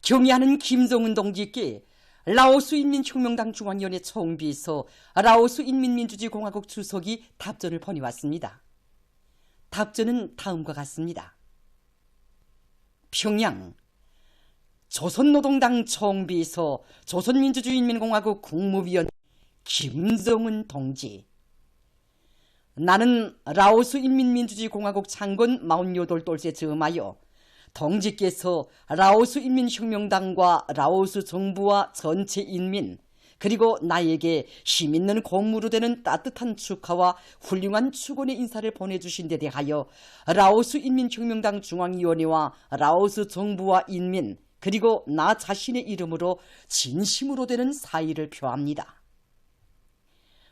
경의하는 김정은 동지께 라오스 인민혁명당 중앙위원회 총비서 라오스 인민민주주의공화국 주석이 답전을 보내왔습니다. 답전은 다음과 같습니다. 평양 조선노동당 총비서 조선민주주의인민공화국 국무위원 김정은 동지, 나는 라오스 인민민주주의공화국 창건 48돌째 즈음하여 동지께서 라오스 인민혁명당과 라오스 정부와 전체 인민 그리고 나에게 힘있는 공무로 되는 따뜻한 축하와 훌륭한 축원의 인사를 보내주신 데 대하여 라오스 인민혁명당 중앙위원회와 라오스 정부와 인민 그리고 나 자신의 이름으로 진심으로 되는 사의를 표합니다.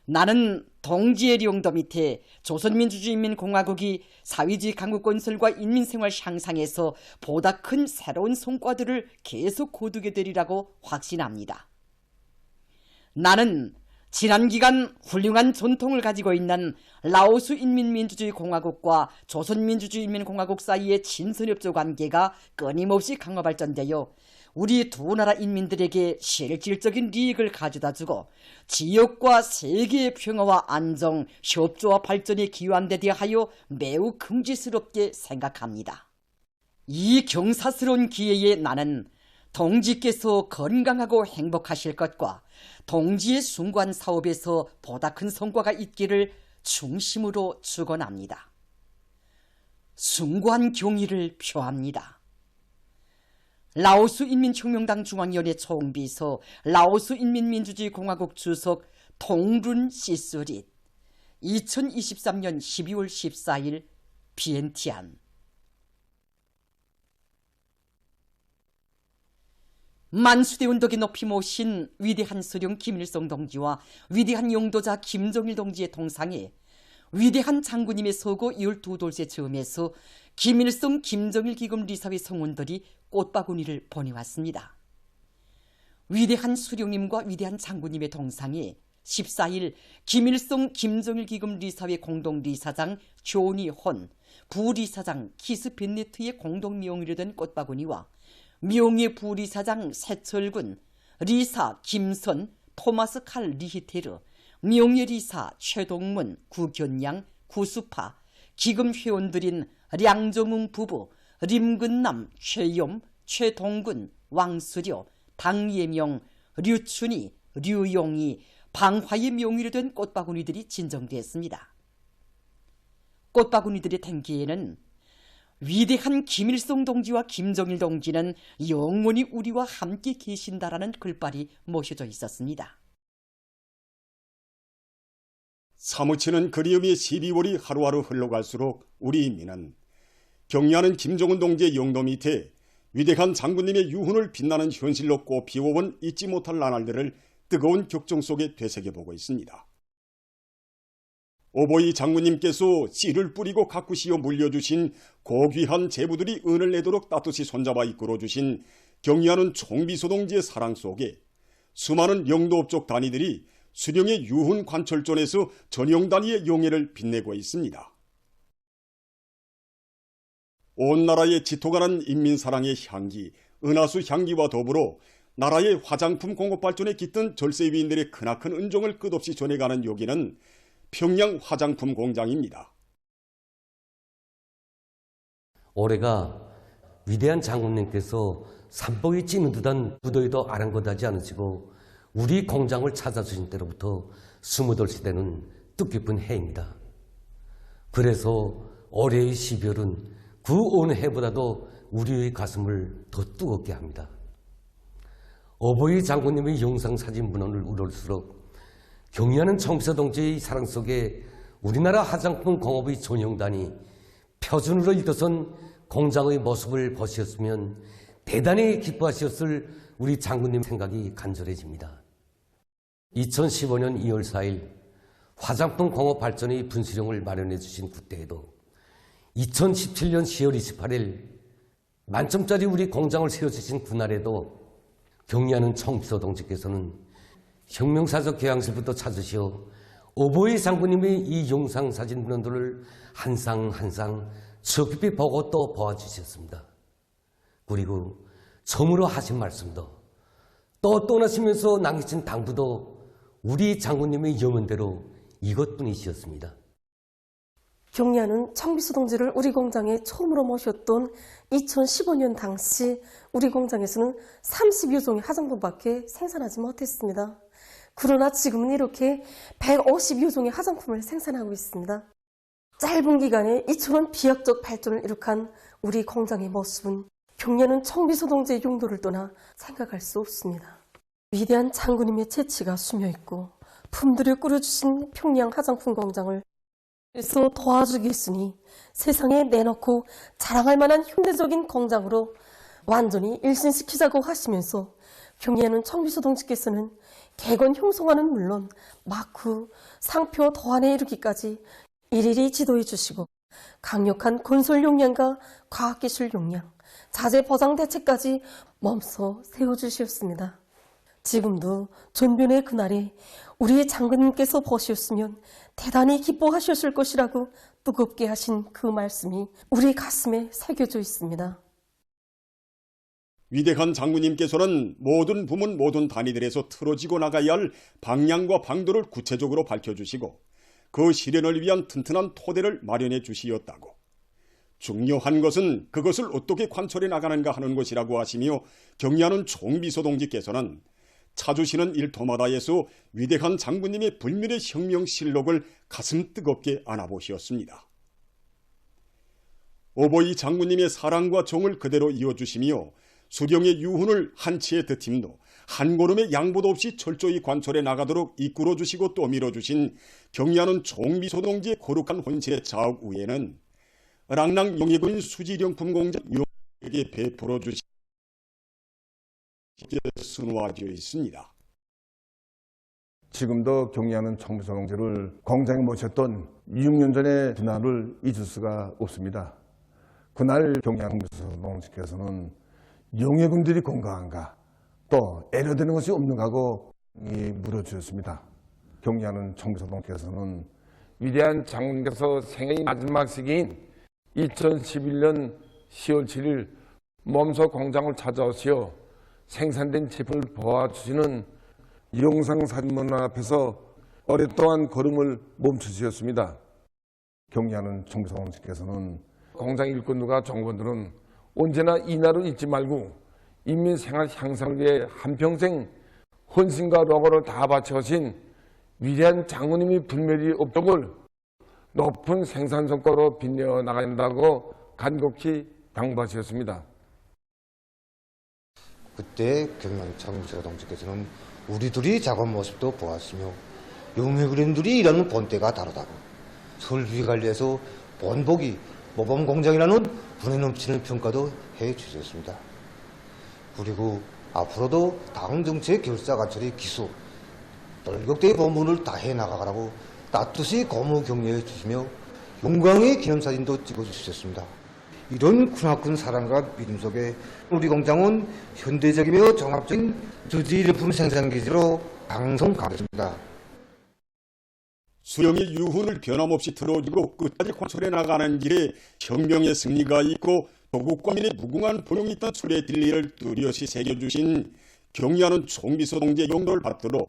나는 동지의 령도 밑에 조선민주주의인민공화국이 사회주의 강국 건설과 인민생활 향상에서 보다 큰 새로운 성과들을 계속 거두게 되리라고 확신합니다. 나는 지난 기간 훌륭한 전통을 가지고 있는 라오스 인민민주주의공화국과 조선민주주의인민공화국 사이의 친선협조 관계가 끊임없이 강화 발전되어 우리 두 나라 인민들에게 실질적인 이익을 가져다주고 지역과 세계의 평화와 안정, 협조와 발전에 기여한 데 대하여 매우 긍지스럽게 생각합니다. 이 경사스러운 기회에 나는 동지께서 건강하고 행복하실 것과 동지의 숭고한 사업에서 보다 큰 성과가 있기를 중심으로 축원합니다. 숭고한 경의를 표합니다. 라오스 인민혁명당 중앙위원회 총비서 라오스 인민민주주의공화국 주석 통룬 시스릿 2023년 12월 14일 비엔티안. 만수대 운동에 높이 모신 위대한 수령 김일성 동지와 위대한 용도자 김정일 동지의 동상에 위대한 장군님의 서거 12돌째 즈음에서 김일성 김정일 기금 리사회 성원들이 꽃바구니를 보내왔습니다. 위대한 수령님과 위대한 장군님의 동상에 14일 김일성 김정일 기금 리사회 공동리사장 조니 헌, 부리사장 키스 벤네트의 공동 명의로 된 꽃바구니와 명예 부리사장 세철군, 리사 김선, 토마스 칼 리히테르, 명예리사 최동문, 구견양, 구수파, 기금 회원들인 량정웅 부부, 림근남, 최염, 최동근, 왕수려, 당예명, 류춘희, 류용희, 방화의 명의로 된 꽃바구니들이 진정됐습니다. 꽃바구니들의 탱기에는 위대한 김일성 동지와 김정일 동지는 영원히 우리와 함께 계신다라는 글발이 모셔져 있었습니다. 사무치는 그리움의 12월이 하루하루 흘러갈수록 우리 인민은 경의하는 김정은 동지의 영도 밑에 위대한 장군님의 유훈을 빛나는 현실로 꽃피워온 잊지 못할 나날들을 뜨거운 격정 속에 되새겨보고 있습니다. 오보이 장군님께서 씨를 뿌리고 가꾸시어 물려주신 고귀한 제부들이 은을 내도록 따뜻이 손잡아 이끌어주신 경의하는 총비서 동지의 사랑 속에 수많은 영도업적 단위들이 수령의 유훈 관철전에서 전용 단위의 영예를 빛내고 있습니다. 온 나라에 짙어가는 인민사랑의 향기, 은하수 향기와 더불어 나라의 화장품 공업 발전에 깃든 절세위인들의 크나큰 은종을 끝없이 전해가는 여기는 평양 화장품 공장입니다. 올해가 위대한 장군님께서 산복이 찌는 듯한 무더위도 아랑곳하지 않으시고 우리 공장을 찾아주신 때로부터 28시대는 뜻깊은 해입니다. 그래서 올해의 12월은 그 어느 해보다도 우리의 가슴을 더 뜨겁게 합니다. 어버이 장군님의 영상사진 문헌을 우러를수록 경의하는 총비서 동지의 사랑 속에 우리나라 화장품 공업의 전용단이 표준으로 일어선 공장의 모습을 보셨으면 대단히 기뻐하셨을 우리 장군님 생각이 간절해집니다. 2015년 2월 4일 화장품 공업 발전의 분수령을 마련해 주신 그때에도 2017년 10월 28일 만점짜리 우리 공장을 세워주신 그날에도 경의하는 총비서 동지께서는 혁명사적 교양실부터 찾으시어 오보이 장군님의 이 영상사진 문헌들을 한 상 한 상 깊이 보고 또 보아주셨습니다. 그리고 처음으로 하신 말씀도 또 떠나시면서 남기신 당부도 우리 장군님의 염원대로 이것뿐이시었습니다. 경리하는 청비서 동지를 우리 공장에 처음으로 모셨던 2015년 당시 우리 공장에서는 30여 종의 화장품밖에 생산하지 못했습니다. 그러나 지금은 이렇게 150여 종의 화장품을 생산하고 있습니다. 짧은 기간에 이처럼 비약적 발전을 이룩한 우리 공장의 모습은 경리하는 청비서 동지의 용도를 떠나 생각할 수 없습니다. 위대한 장군님의 재치가 스며있고 품들을 꾸려주신 평양 화장품 공장을 그래서 도와주겠으니 세상에 내놓고 자랑할 만한 현대적인 공장으로 완전히 일신시키자고 하시면서 경리하는 청비서 동지께서는 개건 형성화는 물론 마쿠, 상표 도안에 이르기까지 일일이 지도해 주시고 강력한 건설 역량과 과학기술 역량, 자재 보상 대책까지 몸소 세워주셨습니다. 지금도 존변의 그날에 우리 장군님께서 보셨으면 대단히 기뻐하셨을 것이라고 뜨겁게 하신 그 말씀이 우리 가슴에 새겨져 있습니다. 위대한 장군님께서는 모든 부문 모든 단위들에서 틀어지고 나가야 할 방향과 방도를 구체적으로 밝혀주시고 그 실현을 위한 튼튼한 토대를 마련해 주시었다고. 중요한 것은 그것을 어떻게 관철해 나가는가 하는 것이라고 하시며 경리하는 총비서 동지께서는 찾으시는 일터마다에서 위대한 장군님의 불멸의 혁명실록을 가슴 뜨겁게 안아보시었습니다. 오보이 장군님의 사랑과 정을 그대로 이어주시며 수령의 유훈을 한치의 드팀도 한 걸음의 양보도 없이 철저히 관철해 나가도록 이끌어주시고 또 밀어주신 경리하는 총비서 동지의 거룩한 혼신의 자욱 위에는 랑랑 용의군 수지령품 공장 용에게 베풀어 주시 순화되어 있습니다. 지금도 경리하는 청비서 동지를 공장에 모셨던 6년 전의 그날을 잊을 수가 없습니다. 그날 경리하는 청비서 동지께서는 용의군들이 건강한가 또 애려되는 것이 없는가고 물어주셨습니다. 경리하는 청비서 동지께서는 위대한 장군께서 생애의 마지막 시기인 2011년 10월 7일 몸소 공장을 찾아오시어 생산된 제품을 보아주시는 영상사진문 앞에서 오랫동안 걸음을 멈추셨습니다. 경리하는 청비서 동지께서는 공장 일꾼들과 종업원들은 언제나 이날을 잊지 말고 인민 생활 향상을 위해 한평생 헌신과 노고를 다 바쳐오신 위대한 장군님의 불멸이 업적을 높은 생산 성과로 빛내어 나가야 한다고 간곡히 당부하셨습니다. 그때 경리하는 청비서 동지께서는 우리들이 작업 모습도 보았으며 용해그림들이 일하는 본때가 다르다고 설비 관리에서 본보기 모범 공장이라는 분에 넘치는 평가도 해주셨습니다. 그리고 앞으로도 당 정치의 결사관철의 기수 돌격대의 본분을 다해 나가라고 따뜻이 고무 격려해 주시며 영광의 기념사진도 찍어주셨습니다. 이런 크나큰 사랑과 믿음 속에 우리 공장은 현대적이며 종합적인 주지일품 생산기지로 강성하겠습니다. 수령의 유훈을 변함없이 들어주고 끝까지 관철해 나가는 길에 혁명의 승리가 있고 조국 국민의 무궁한 번영이 있다는 술의 진리를 뚜렷이 새겨주신 경리하는 총비서 동지의 용도를 받들어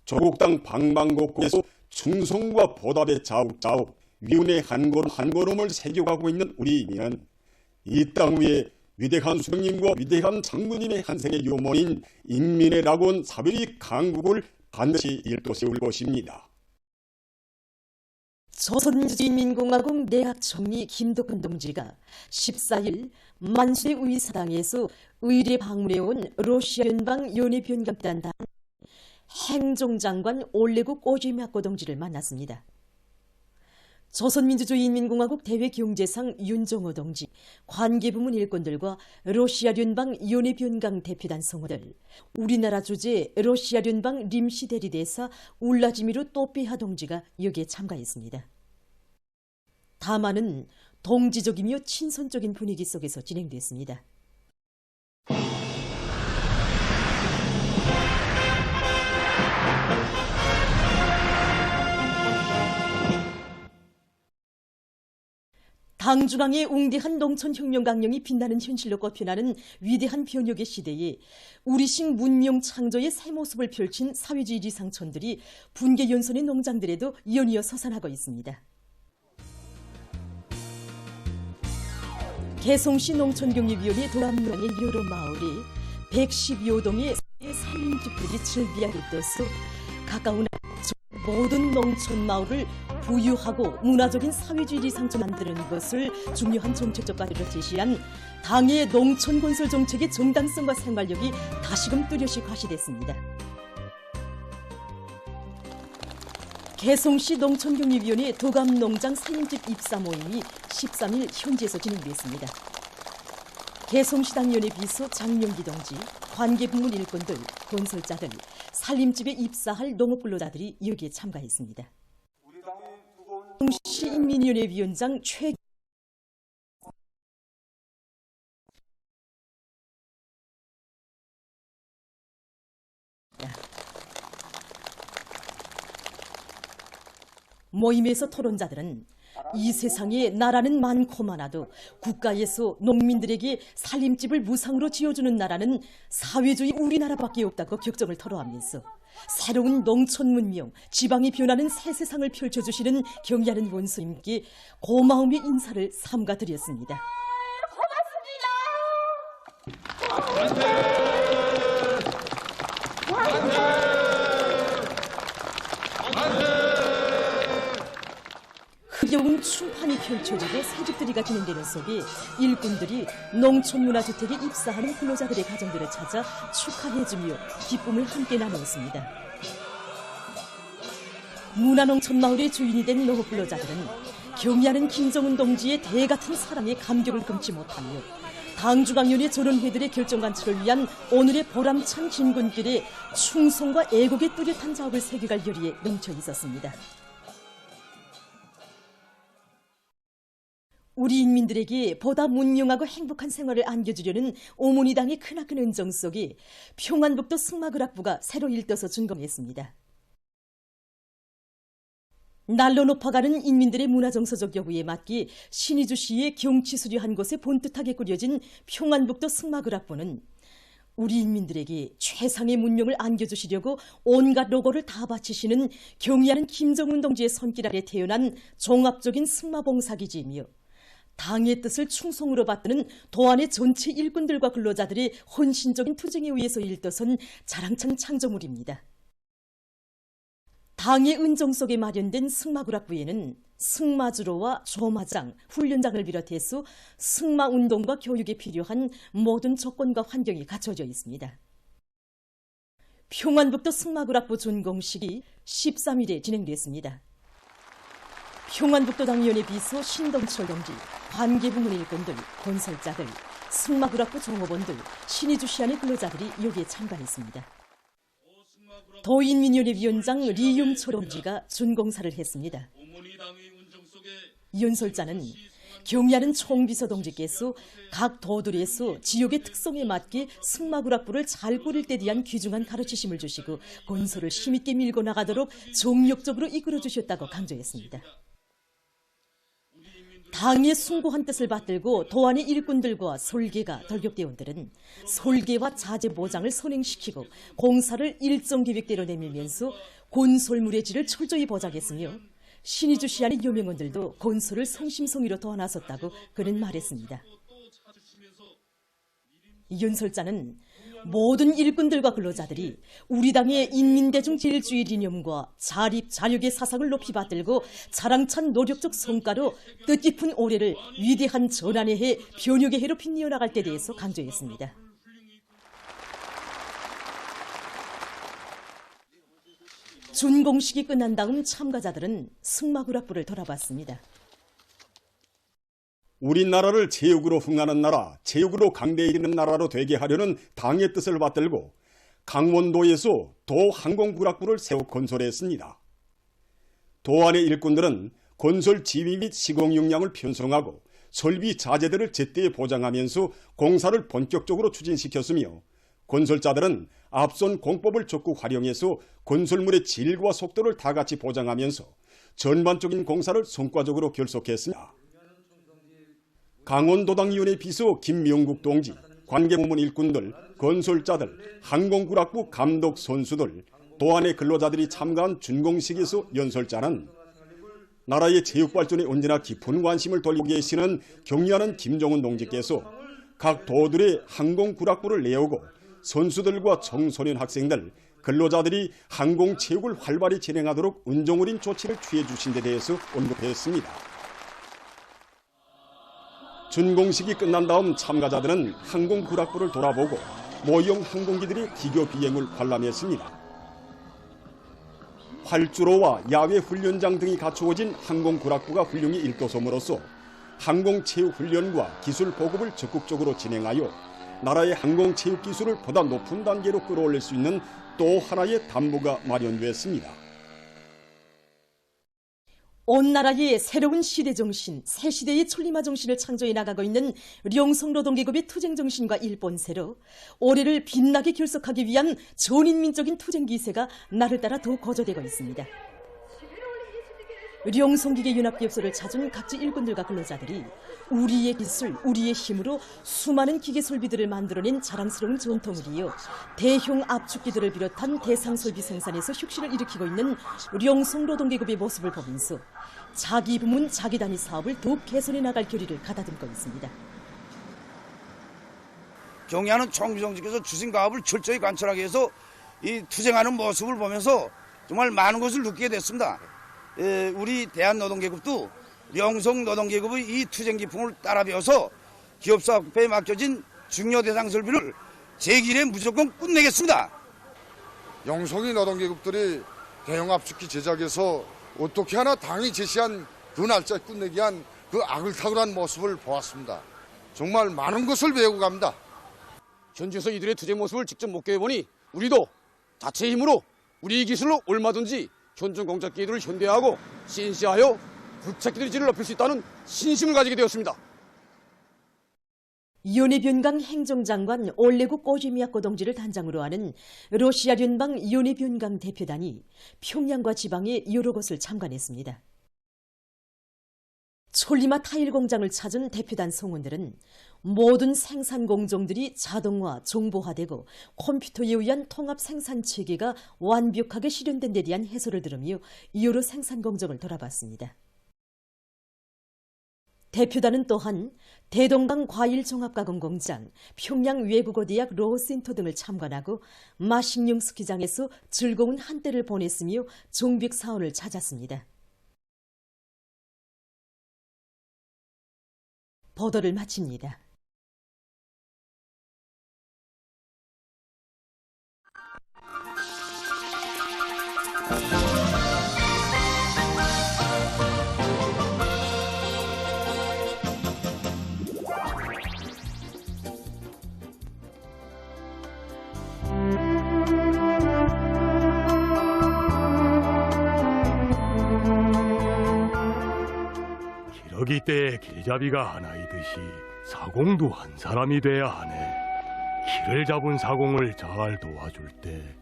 조국 땅 방방곡곡에서 충성과 보답의 자욱자욱 위훈의 한 걸음 한 걸음을 새겨가고 있는 우리 인민은 이 땅 위에 위대한 수령님과 위대한 장군님의 한생의 유모인 인민의 낙원 사별이 강국을 반드시 일도세울 것입니다. 조선민주주의인민공화국 내각총리 김덕훈 동지가 14일 만수의 의사당에서 의례 방문해온 러시아 연방 연예변경단 행정장관 올레구 꼬지마코 동지를 만났습니다. 조선민주주의인민공화국 대외경제상 윤정호 동지, 관계부문 일꾼들과 러시아 연방 연예변경 대표단 성우들, 우리나라 주재 러시아 연방 림시 대리대사 울라지미르 또삐하 동지가 여기에 참가했습니다. 담화는 동지적이며 친선적인 분위기 속에서 진행됐습니다. 당중앙의 웅대한 농촌혁명 강령이 빛나는 현실로 꼽혀나는 위대한 변혁의 시대에 우리식 문명 창조의 새 모습을 펼친 사회주의 지상촌들이 분계 연선의 농장들에도 연이어 서산하고 있습니다. 개성시 농촌경제위원회 도감농의 여러 마을이 110여 동의 산림집들이 즐비하게 떠서 가까운 모든 농촌 마을을 부유하고 문화적인 사회주의 지상촌 만드는 것을 중요한 정책적 과제로 제시한 당의 농촌 건설 정책의 정당성과 생활력이 다시금 뚜렷이 과시됐습니다. 개성시 농촌경제위원회 도감농장 산림집 입사 모임이 13일 현지에서 진행됐습니다. 개성시당위원회 비서 장명기 동지, 관계부문 일꾼들, 건설자들, 산림집에 입사할 농업근로자들이 여기에 참가했습니다. 개성시인민위원회 위원장 최 모임에서 토론자들은 이 세상에 나라는 많고 많아도 국가에서 농민들에게 살림집을 무상으로 지어주는 나라는 사회주의 우리나라밖에 없다고 격정을 토로하면서 새로운 농촌 문명, 지방이 변하는 새 세상을 펼쳐주시는 경의하는 원수님께 고마움의 인사를 삼가드렸습니다. 흥겨운 춤판이 펼쳐지고 새집들이가 진행되는 속에 일꾼들이 농촌문화주택에 입사하는 근로자들의 가정들을 찾아 축하해주며 기쁨을 함께 나누었습니다. 문화농촌마을의 주인이 된 농업근로자들은 경의하는 김정은 동지의 대같은 사랑에 감격을 금치 못하며 당중앙위원회 전원회들의 결정관철을 위한 오늘의 보람찬 진군길에 충성과 애국의 뚜렷한 자업을 새겨갈 열의에 넘쳐 있었습니다. 우리 인민들에게 보다 문명하고 행복한 생활을 안겨주려는 오모니당의 크나큰 은정 속에 평안북도 승마그락부가 새로 일떠서 준공했습니다. 날로 높아가는 인민들의 문화정서적 요구에 맞게 신의주시의 경치 수려한 곳에 본뜻하게 꾸려진 평안북도 승마그락부는 우리 인민들에게 최상의 문명을 안겨주시려고 온갖 노고를 다 바치시는 경의하는 김정은 동지의 손길 아래 태어난 종합적인 승마봉사기지이며 당의 뜻을 충성으로 받드는 도안의 전체 일꾼들과 근로자들의 헌신적인 투쟁에 의해서 일떠선 자랑찬 창조물입니다. 당의 은정 속에 마련된 승마구락부에는 승마주로와 조마장, 훈련장을 비롯해서 승마운동과 교육에 필요한 모든 조건과 환경이 갖춰져 있습니다. 평안북도 승마구락부 준공식이 13일에 진행됐습니다. 평안북도 당위원회 비서 신동철 동지, 관계부문 일꾼들, 건설자들, 승마구락부 종업원들, 신의주시안의 근로자들이 여기에 참가했습니다. 도인민위원회 위원장 리용철 동지가 준공사를 했습니다. 연설자는 경의하는 총비서 동지께서 각 도들에서 지역의 특성에 맞게 승마구락부를 잘 꾸릴 때 대한 귀중한 가르치심을 주시고 건설을 힘있게 밀고 나가도록 정력적으로 이끌어 주셨다고 강조했습니다. 당의 숭고한 뜻을 받들고 도안의 일꾼들과 설계가 돌격대원들은 설계와 자재 보장을 선행시키고 공사를 일정 계획대로 내밀면서 건설물의 질을 철저히 보장했으며 신의주시안의 유명원들도 건설을 성심성의로 도와나섰다고 그는 말했습니다. 연설자는 모든 일꾼들과 근로자들이 우리 당의 인민대중 제일주의 이념과 자립, 자력의 사상을 높이 받들고 자랑찬 노력적 성과로 뜻깊은 올해를 위대한 전환의 해, 변혁의 해로 빛내어 나갈 때에 대해서 강조했습니다. 준공식이 끝난 다음 참가자들은 승마구락부를 돌아봤습니다. 우리나라를 체육으로 흥하는 나라, 체육으로 강대에 이르는 나라로 되게 하려는 당의 뜻을 받들고 강원도에서 도항공구락부를 새로 건설했습니다. 도안의 일꾼들은 건설 지휘 및 시공 역량을 편성하고 설비 자재들을 제때 보장하면서 공사를 본격적으로 추진시켰으며 건설자들은 앞선 공법을 적극 활용해서 건설물의 질과 속도를 다같이 보장하면서 전반적인 공사를 성과적으로 결속했습니다. 강원도당위원회 비서 김명국 동지, 관계부문 일꾼들, 건설자들, 항공구락부 감독 선수들, 도안의 근로자들이 참가한 준공식에서 연설자는 나라의 체육발전에 언제나 깊은 관심을 돌리고 계시는 경의하는 김정은 동지께서 각 도들의 항공구락부를 내오고 선수들과 청소년 학생들, 근로자들이 항공체육을 활발히 진행하도록 은종어린 조치를 취해 주신 데 대해서 언급했습니다. 준공식이 끝난 다음 참가자들은 항공구락부를 돌아보고 모형 항공기들의 기교 비행을 관람했습니다. 활주로와 야외 훈련장 등이 갖추어진 항공구락부가 훌륭히 일도섬으로써 항공체육훈련과 기술 보급을 적극적으로 진행하여 나라의 항공체육 기술을 보다 높은 단계로 끌어올릴 수 있는 또 하나의 담보가 마련됐습니다. 온 나라의 새로운 시대정신, 새 시대의 천리마 정신을 창조해 나가고 있는 령성노동계급의 투쟁정신과 일본세로 올해를 빛나게 결석하기 위한 전인민적인 투쟁기세가 날을 따라 더 거저되고 있습니다. 령성기계 연합기업소를 찾은 각지 일꾼들과 근로자들이 우리의 기술, 우리의 힘으로 수많은 기계설비들을 만들어낸 자랑스러운 전통을 이어 대형 압축기들을 비롯한 대상설비 생산에서 혁신을 일으키고 있는 령성노동계급의 모습을 보면서 자기 부문, 자기 단위 사업을 더욱 개선해 나갈 결의를 가다듬고 있습니다. 경의하는 총비정직께서 추진가업을 철저히 관철하기 위해서 이 투쟁하는 모습을 보면서 정말 많은 것을 느끼게 됐습니다. 우리 대한노동계급도 령성노동계급의 이 투쟁기풍을 따라 배워서 기업사업에 맡겨진 중요 대상 설비를 제1회 무조건 끝내겠습니다. 영성이 노동계급들이 대형 압축기 제작에서 어떻게 하나 당이 제시한 그 날짜에 끝내기 위한 그 아글타글한 모습을 보았습니다. 정말 많은 것을 배우고 갑니다. 현지에서 이들의 투쟁 모습을 직접 목격해보니 우리도 자체의 힘으로 우리 기술로 얼마든지 현존 공작기들을 현대화하고 신시하여 굴착기들의 질을 높일 수 있다는 신심을 가지게 되었습니다. 연해변강 행정장관 올레구 꼬지미야코 동지를 단장으로 하는 러시아聯邦 연해변강 대표단이 평양과 지방의 여러 곳을 참관했습니다. 촐리마 타일 공장을 찾은 대표단 성원들은 모든 생산 공정들이 자동화, 정보화되고 컴퓨터에 의한 통합 생산 체계가 완벽하게 실현된 데 대한 해설을 들으며 여러 생산 공정을 돌아봤습니다. 대표단은 또한 대동강 과일종합가공 공장, 평양 외국어대학 로센터 등을 참관하고 마식령 스키장에서 즐거운 한때를 보냈으며 정비 사원을 찾았습니다. 보도를 마칩니다. 기러기 때에 길잡이가 하나이듯이 사공도 한 사람이 돼야 하네. 길을 잡은 사공을 잘 도와줄 때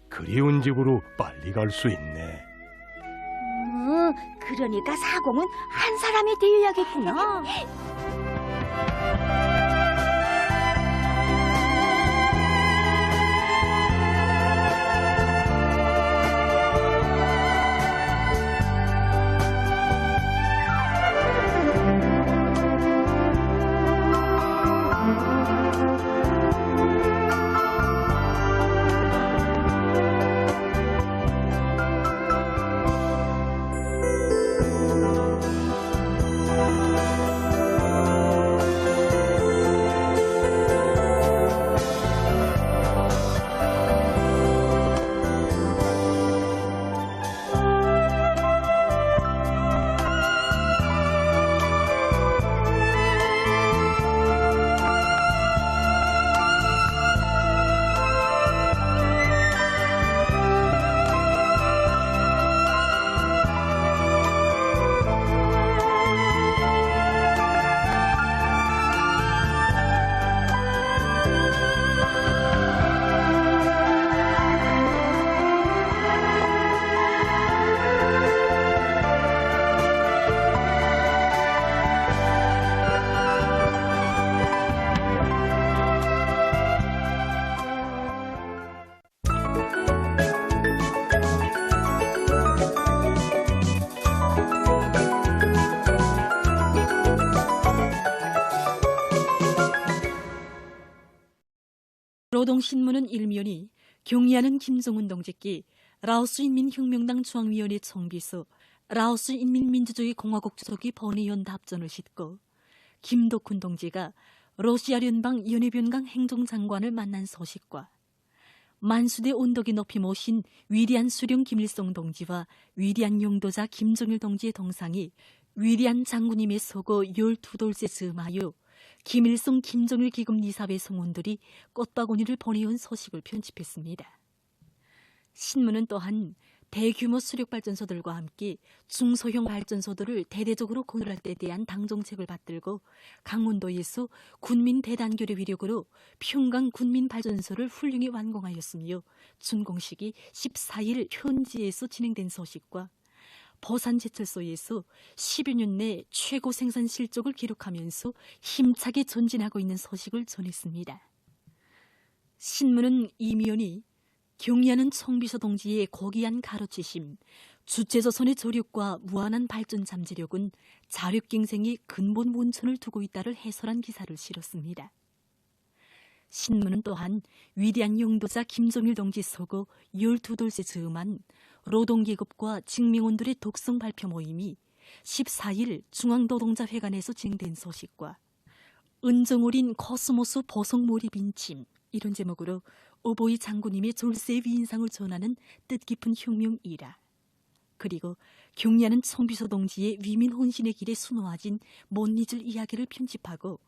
그리운 집으로 빨리 갈 수 있네. 그러니까 사공은 한 사람이 되어야겠구나. 노동신문은 일면이 경의하는 김정은 동지께 라오스 인민혁명당 중앙위원회 총비서, 라오스 인민민주주의 공화국 주석이 번의원 답전을 싣고 김덕훈 동지가 러시아聯邦 연해변강 행정장관을 만난 소식과 만수대 온덕이 높이 모신 위대한 수령 김일성 동지와 위대한 용도자 김정일 동지의 동상이 위대한 장군님의 서거 12돌째 즈음하여 김일성 김정일 기금 이사회 성원들이 꽃바구니를 보내온 소식을 편집했습니다. 신문은 또한 대규모 수력발전소들과 함께 중소형 발전소들을 대대적으로 건설할 때에 대한 당정책을 받들고 강원도에서 군민 대단결의 위력으로 평강 군민발전소를 훌륭히 완공하였으며 준공식이 14일 현지에서 진행된 소식과 버산제철소에서 10여 년 내 최고 생산 실적을 기록하면서 힘차게 전진하고 있는 소식을 전했습니다. 신문은 이면이 경의하는 총비서 동지의 고귀한 가르치심, 주체조선의 조력과 무한한 발전 잠재력은 자력 경쟁이 근본 원천을 두고 있다를 해설한 기사를 실었습니다. 신문은 또한 위대한 용도자 김정일 동지 서거 12돌째 즈음한 노동계급과 직명원들의 독성 발표 모임이 14일 중앙노동자회관에서 진행된 소식과 은정어린 코스모스 보석 몰입 인침, 이런 제목으로 어버이 장군님의 졸세 위인상을 전하는 뜻깊은 혁명 일화, 그리고 경의하는 총비서 동지의 위민 혼신의 길에 수놓아진 못 잊을 이야기를 편집하고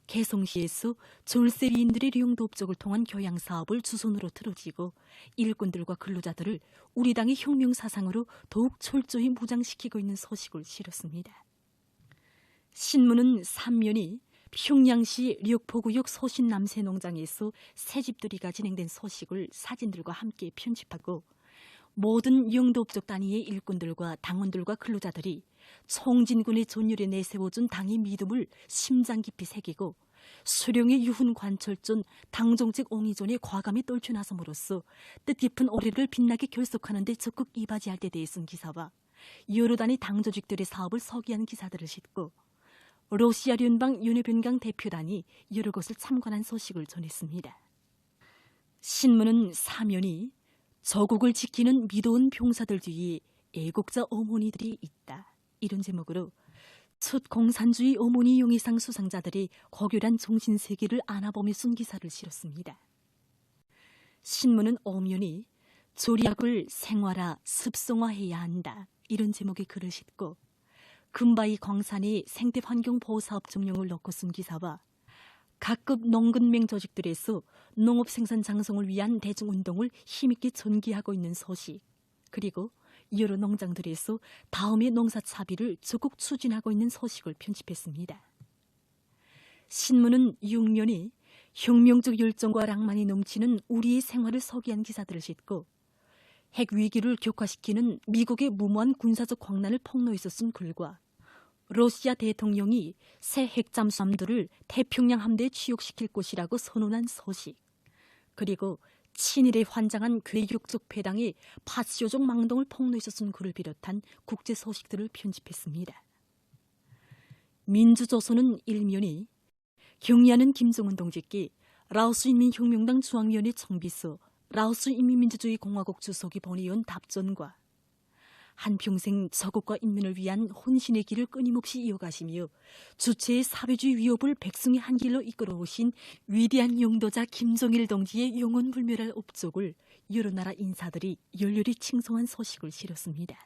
개성시에서 졸세 위인들의 령도 업적을 통한 교양 사업을 주선으로 틀어지고 일꾼들과 근로자들을 우리 당의 혁명 사상으로 더욱 철저히 무장시키고 있는 소식을 실었습니다. 신문은 3면이 평양시 력포구역 소신 남새 농장에서 새집들이가 진행된 소식을 사진들과 함께 편집하고 모든 영도업적 단위의 일꾼들과 당원들과 근로자들이 총진군의 전율에 내세워준 당의 믿음을 심장 깊이 새기고 수령의 유훈 관철전 당정책 옹이전에 과감히 떨쳐 나섬으로써 뜻깊은 올해를 빛나게 결속하는 데 적극 이바지할 때 대해 쓴 기사와 여러 단위 당조직들의 사업을 서기한 기사들을 싣고 러시아聯邦 연해변강 대표단이 여러 곳을 참관한 소식을 전했습니다. 신문은 사면이 저국을 지키는 미도운 병사들 뒤에 애국자 어머니들이 있다, 이런 제목으로 첫 공산주의 어머니 용의상 수상자들이 고결한 정신세계를 안아보며 쓴 기사를 실었습니다. 신문은 어면이 조리학을 생활화, 습성화해야 한다, 이런 제목의 글을 싣고 금바위 광산의 생태환경보호사업 점령을 넣고 쓴 기사와 각급 농근맹 조직들에서 농업 생산 장성을 위한 대중운동을 힘있게 전개하고 있는 소식, 그리고 여러 농장들에서 다음의 농사 차비를 적극 추진하고 있는 소식을 편집했습니다. 신문은 6면이 혁명적 열정과 낭만이 넘치는 우리의 생활을 서기한 기사들을 싣고 핵 위기를 격화시키는 미국의 무모한 군사적 광란을 폭로해서 쓴 글과 러시아 대통령이 새 핵잠수함들을 태평양 함대에 취역시킬 것이라고 선언한 소식, 그리고 친일에 환장한 괴격적 배당의 파시오적 망동을 폭로해서 쓴 글을 비롯한 국제 소식들을 편집했습니다. 민주조선은 일면이 경의하는 김정은 동지께 라오스 인민혁명당 중앙위원회 총비서, 라오스 인민민주주의 공화국 주석이 보내온 답전과 한평생 저국과 인민을 위한 혼신의 길을 끊임없이 이어가시며 주체의 사회주의 위협을 백성의 한 길로 이끌어오신 위대한 용도자 김정일 동지의 영원불멸할 업적을 여러 나라 인사들이 열렬히 칭송한 소식을 실었습니다.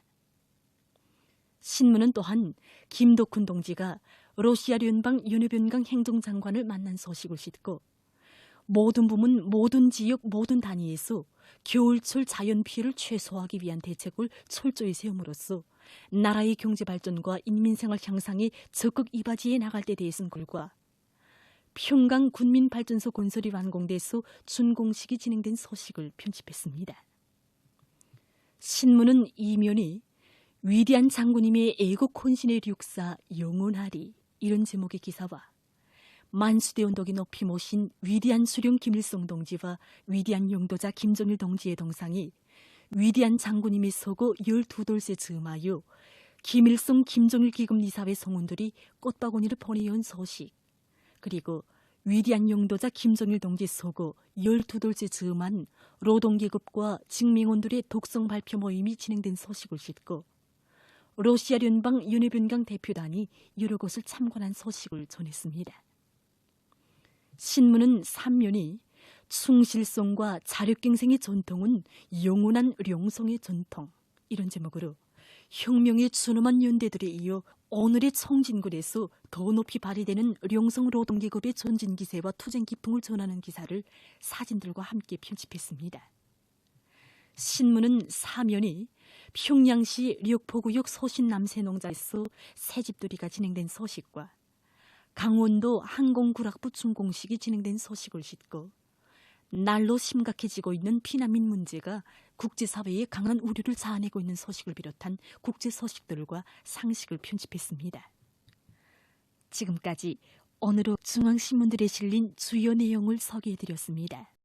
신문은 또한 김덕훈 동지가 러시아聯邦 연해변강 행정장관을 만난 소식을 싣고 모든 부문, 모든 지역, 모든 단위에서 겨울철 자연 피해를 최소화하기 위한 대책을 철저히 세움으로써 나라의 경제 발전과 인민생활 향상에 적극 이바지해 나갈 때 대해 쓴 글과 평강 군민발전소 건설이 완공돼서 준공식이 진행된 소식을 편집했습니다. 신문은 이면이 위대한 장군님의 애국 혼신의 륙사 영원하리, 이런 제목의 기사와 만수대 언덕이 높이 모신 위대한 수령 김일성 동지와 위대한 용도자 김정일 동지의 동상이 위대한 장군님의 서거 12돌째 즈음하여 김일성 김정일 기금 이사회 성원들이 꽃바구니를 보내온 소식, 그리고 위대한 용도자 김정일 동지 소고 12돌째 즈음한 노동계급과 직맹원들의 독성 발표 모임이 진행된 소식을 싣고 러시아聯邦 윤회변경 대표단이 여러 곳을 참관한 소식을 전했습니다. 신문은 3면이 충실성과 자력갱생의 전통은 영원한 룡성의 전통, 이런 제목으로 혁명의 준엄한 연대들에 이어 오늘의 청진군에서 더 높이 발휘되는 룡성 노동계급의 전진기세와 투쟁 기풍을 전하는 기사를 사진들과 함께 편집했습니다. 신문은 사면이 평양시 력포구역 소신남새농장에서 새집들이가 진행된 소식과 강원도 항공구락부 준공식이 진행된 소식을 싣고 날로 심각해지고 있는 피난민 문제가 국제사회에 강한 우려를 자아내고 있는 소식을 비롯한 국제 소식들과 상식을 편집했습니다. 지금까지 오늘의 중앙신문들에 실린 주요 내용을 소개해드렸습니다.